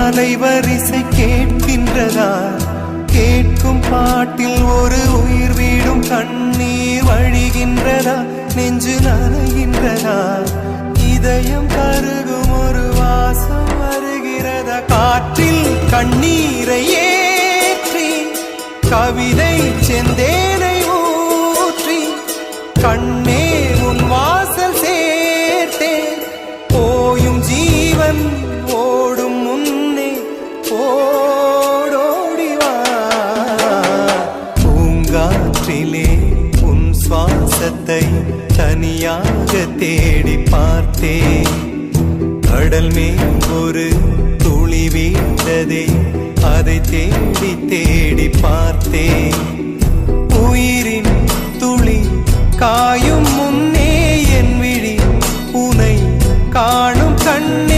அலைவரிசை கேட்கின்றதா? கேட்கும் பாட்டில் ஒரு உயிர் வீடும் கண்ணீர் வழிகின்றதா? நெஞ்சு நனைகின்றதா? இதயம் கருகும் ஒரு வாசம் வருகிறதா? காற்றில் கண்ணீரை ஏற்றி கவிதை செந்தேனை ஊற்றி கண்ணே உன் வாசல் சேர்த்தேன். போயும் ஜீவன் ஓடும் முன்னே ஓடோடிவா. பூங்காற்றிலே உன் சுவாசத்தை தனியாக தேடி பார்த்தேன். கடல் மேல் ஒரு துளி வீழ்ந்ததே, அதை தேடி தேடி பார்த்தேன். உயிரின் துளி காயும் முன்னே என் விழி உனை காணும் கண்ணே.